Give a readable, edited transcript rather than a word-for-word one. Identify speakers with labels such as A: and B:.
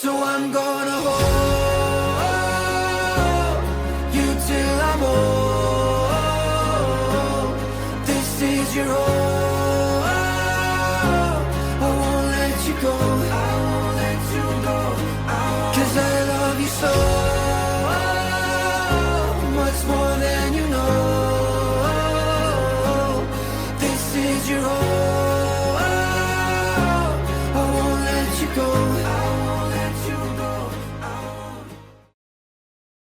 A: So I'm gonna hold you till I'm old. This is your home. I won't let you go. I won't let you go. 'Cause I love you so.